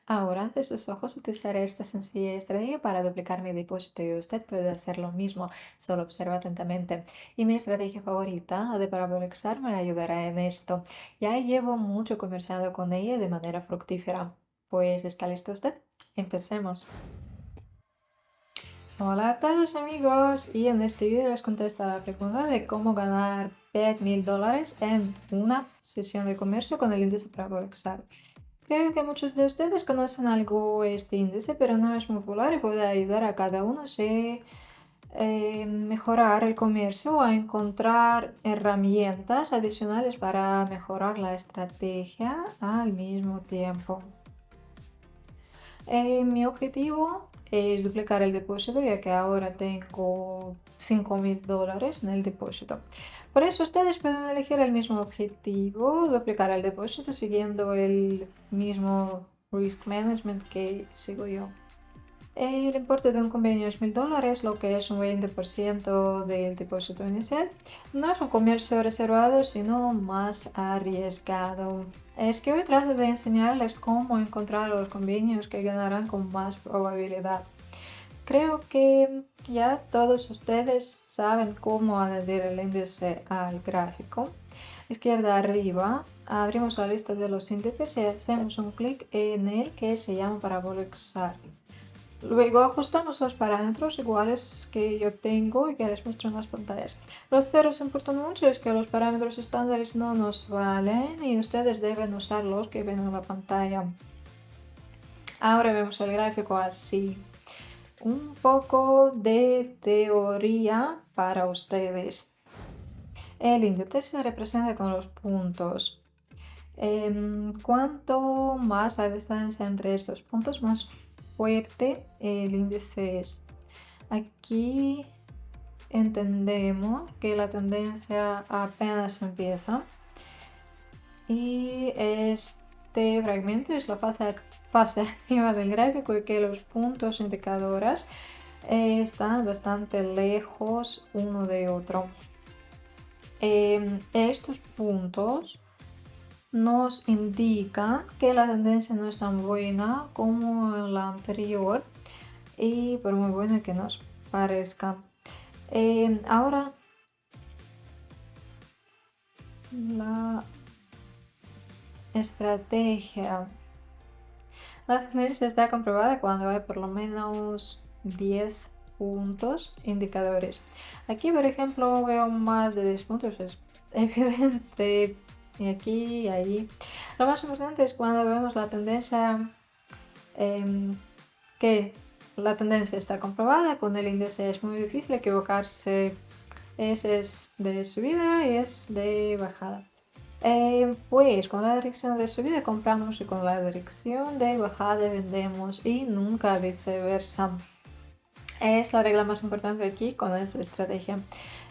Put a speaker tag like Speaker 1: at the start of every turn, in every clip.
Speaker 1: Ahora, ante sus ojos, utilizaré esta sencilla estrategia para duplicar mi depósito y usted puede hacer lo mismo, solo observa atentamente. Y mi estrategia favorita, la de Parabolexar, me ayudará en esto. Ya llevo mucho conversando con ella de manera fructífera. Pues, ¿está listo usted? Empecemos. Hola a todos amigos, y en este vídeo les contesto la pregunta de cómo ganar $10,000 en una sesión de comercio con el índice Parabolexar. Creo que muchos de ustedes conocen algo este índice, pero no es muy popular y puede ayudar a cada uno a mejorar el comercio o a encontrar herramientas adicionales para mejorar la estrategia al mismo tiempo. Mi objetivo es duplicar el depósito, ya que ahora tengo $5,000 en el depósito. Por eso ustedes pueden elegir el mismo objetivo, duplicar el depósito siguiendo el mismo risk management que sigo yo. El importe de un convenio es $1,000, lo que es un 20% del depósito inicial. No es un comercio reservado, sino más arriesgado. Es que hoy trato de enseñarles cómo encontrar los convenios que ganarán con más probabilidad. Creo que ya todos ustedes saben cómo añadir el índice al gráfico. Izquierda arriba, abrimos la lista de los índices y hacemos un clic en el que se llama Parabolexar. Luego ajustamos los parámetros iguales que yo tengo y que les muestro en las pantallas. Los ceros importan mucho, es que los parámetros estándares no nos valen y ustedes deben usar los que ven en la pantalla. Ahora vemos el gráfico así. Un poco de teoría para ustedes. El índice se representa con los puntos. Cuanto más la distancia entre estos puntos, más fuerte el índice es. Aquí entendemos que la tendencia apenas empieza y este fragmento es la fase activa del gráfico y que los puntos indicadores están bastante lejos uno de otro. Estos puntos nos indican que la tendencia no es tan buena como la anterior y por muy buena que nos parezca. Ahora la estrategia. La tendencia está comprobada cuando hay por lo menos 10 puntos indicadores. Aquí, por ejemplo, veo más de 10 puntos, es evidente, y aquí y ahí. Lo más importante es cuando vemos la tendencia, que la tendencia está comprobada, con el índice es muy difícil equivocarse. Ese es de subida y es de bajada. Pues con la dirección de subida compramos y con la dirección de bajada vendemos y nunca viceversa. Es la regla más importante aquí con esta estrategia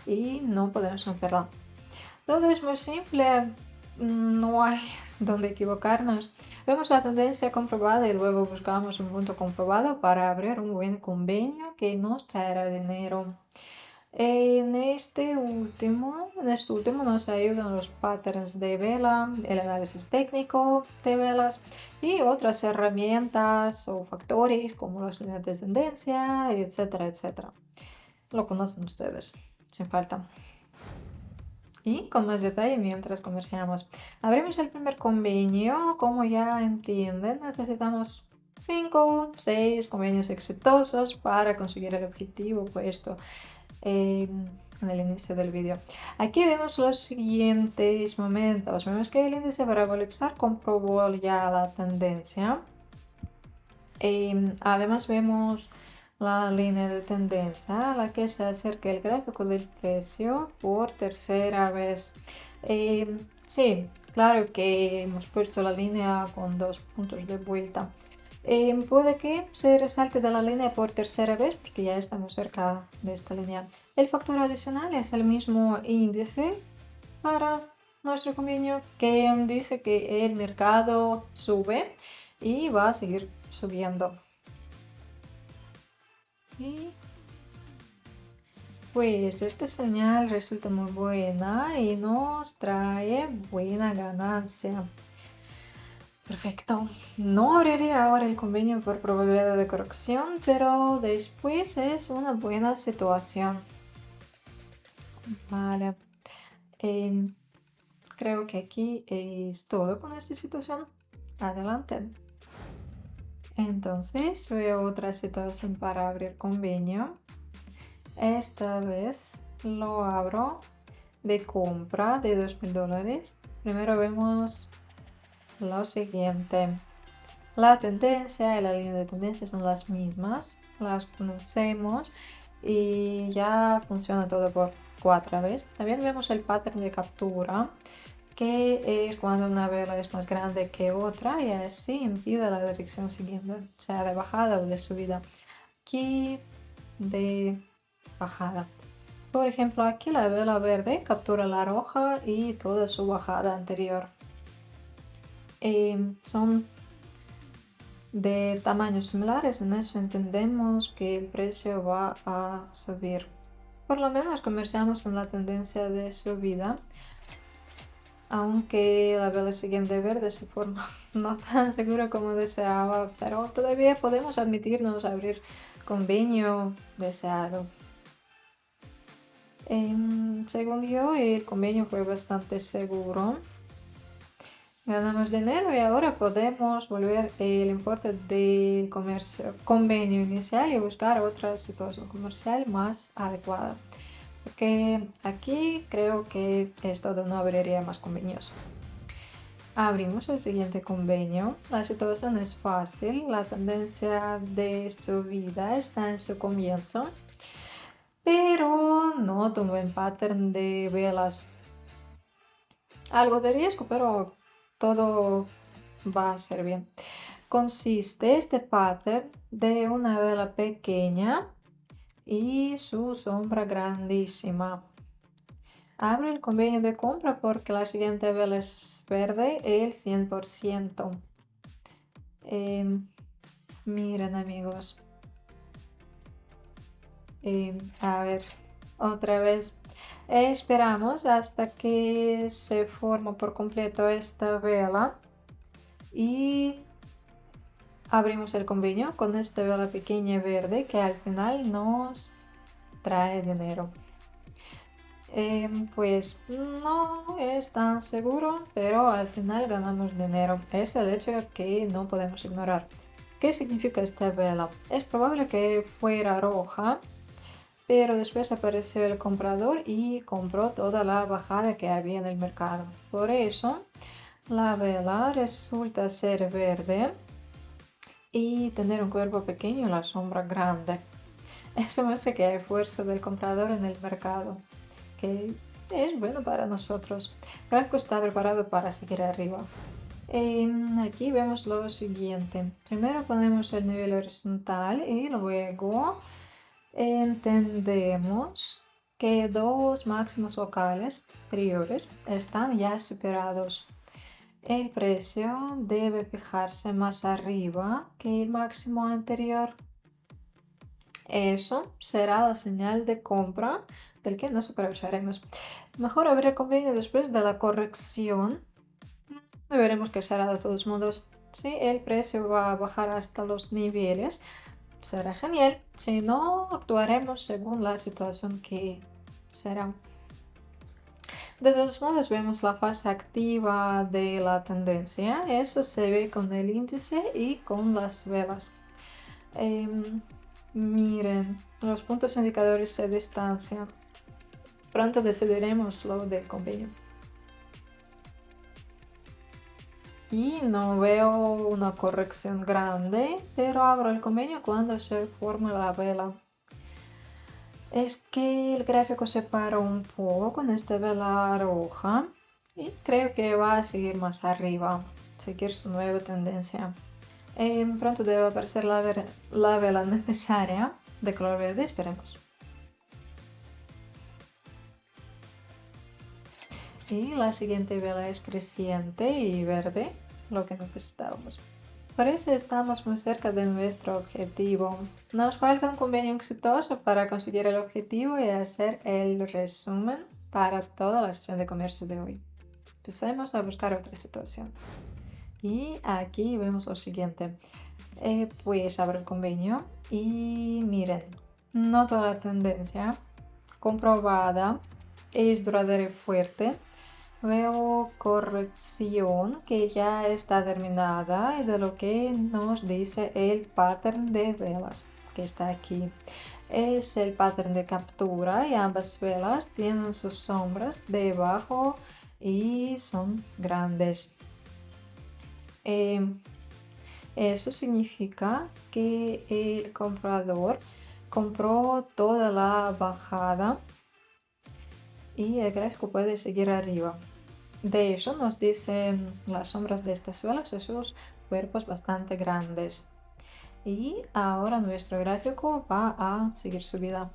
Speaker 1: y no podemos romperla. Todo es muy simple, no hay donde equivocarnos. Vemos la tendencia comprobada y luego buscamos un punto comprobado para abrir un buen convenio que nos traerá dinero. En este último nos ayudan los patterns de vela, el análisis técnico de velas y otras herramientas o factores como los líneas de tendencia, etcétera, etcétera. Lo conocen ustedes, sin falta. Y con más detalle mientras comerciamos. Abrimos el primer convenio. Como ya entienden, necesitamos 5, 6 convenios exitosos para conseguir el objetivo puesto en el inicio del vídeo. Aquí vemos los siguientes momentos. Vemos que el índice Parabolexar comprobó ya la tendencia. Además vemos la línea de tendencia a la que se acerca el gráfico del precio por tercera vez. Sí, claro que hemos puesto la línea con 2 puntos de vuelta. Puede que se resalte de la línea por tercera vez porque ya estamos cerca de esta línea. El factor adicional es el mismo índice para nuestro convenio que dice que el mercado sube y va a seguir subiendo. Y pues esta señal resulta muy buena y nos trae buena ganancia. Perfecto. No abriría ahora el convenio por probabilidad de corrección, pero después es una buena situación. Vale. Em, Creo que aquí es todo con esta situación. Adelante. Entonces, veo otra situación para abrir convenio. Esta vez lo abro de compra de $2000. Primero vemos lo siguiente. La tendencia y la línea de tendencia son las mismas, las conocemos y ya funciona todo por 4 veces. También vemos el patrón de captura, que es cuando una vela es más grande que otra y así impide la dirección siguiente, sea de bajada o de subida. Aquí de bajada. Por ejemplo, aquí la vela verde captura la roja y toda su bajada anterior. Son de tamaños similares, en eso entendemos que el precio va a subir. Por lo menos comerciamos en la tendencia de subida, aunque la vela siguiente verde se forma no tan seguro como deseaba, pero todavía podemos admitirnos abrir convenio deseado. Según yo, el convenio fue bastante seguro. Ganamos dinero y ahora podemos volver el importe del convenio inicial y buscar otra situación comercial más adecuada. Porque aquí creo que esto no abriría más convenios. Abrimos el siguiente convenio. La situación es fácil. La tendencia de subida está en su comienzo, pero noto un buen pattern de velas. Algo de riesgo, pero todo va a ser bien. Consiste este pattern de una vela pequeña y su sombra grandísima. Abro el convenio de compra porque la siguiente vela es verde, el 100%. Miren, amigos. A ver, otra vez. Esperamos hasta que se forme por completo esta vela y abrimos el convenio con esta vela pequeña verde que al final nos trae dinero. Pues no es tan seguro, pero al final ganamos dinero. Es el hecho que no podemos ignorar. ¿Qué significa esta vela? Es probable que fuera roja, pero después apareció el comprador y compró toda la bajada que había en el mercado. Por eso la vela resulta ser verde y tener un cuerpo pequeño y la sombra grande. Eso muestra que hay fuerza del comprador en el mercado, que es bueno para nosotros. El gráfico está preparado para seguir arriba. Aquí vemos lo siguiente. Primero ponemos el nivel horizontal y luego entendemos que dos máximos locales anteriores están ya superados. El precio debe fijarse más arriba que el máximo anterior. Eso será la señal de compra del que nos aprovecharemos. Mejor abrir el convenio después de la corrección. Veremos qué será de todos modos. Si el precio va a bajar hasta los niveles, será genial. Si no, actuaremos según la situación que será. De todos modos, vemos la fase activa de la tendencia. Eso se ve con el índice y con las velas. Miren, los puntos indicadores se distancian. Pronto decidiremos lo del convenio. Y no veo una corrección grande, pero abro el convenio cuando se forma la vela. Es que el gráfico se paró un poco con esta vela roja y creo que va a seguir más arriba, seguir su nueva tendencia. Pronto debe aparecer la vela necesaria de color verde, esperemos. Y la siguiente vela es creciente y verde, lo que necesitábamos. Por eso estamos muy cerca de nuestro objetivo. Nos falta un convenio exitoso para conseguir el objetivo y hacer el resumen para toda la sesión de comercio de hoy. Empecemos a buscar otra situación. Y aquí vemos lo siguiente. Pues abro el convenio y miren, noto la tendencia comprobada, es duradera y fuerte. Veo corrección que ya está terminada y de lo que nos dice el pattern de velas que está aquí. Es el pattern de captura y ambas velas tienen sus sombras debajo y son grandes. Em, Eso significa que el comprador compró toda la bajada y el gráfico puede seguir arriba. De hecho, nos dicen las sombras de estas velas, esos cuerpos bastante grandes. Y ahora nuestro gráfico va a seguir subida.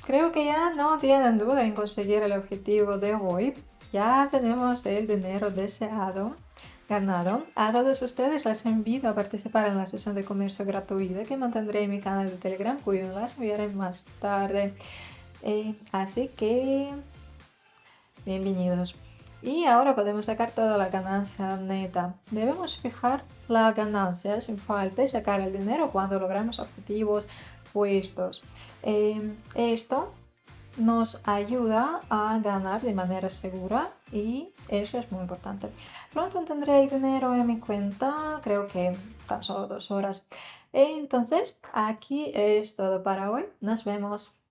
Speaker 1: Creo que ya no tienen duda en conseguir el objetivo de hoy. Ya tenemos el dinero deseado ganado. A todos ustedes les invito a participar en la sesión de comercio gratuita que mantendré en mi canal de Telegram, cuyo enlace enviaré más tarde. Así que bienvenidos. Y ahora podemos sacar toda la ganancia neta. Debemos fijar la ganancia sin falta y sacar el dinero cuando logramos objetivos puestos. Esto nos ayuda a ganar de manera segura y eso es muy importante. Pronto tendré el dinero en mi cuenta, creo que tan solo 2 horas. Entonces, aquí es todo para hoy. Nos vemos.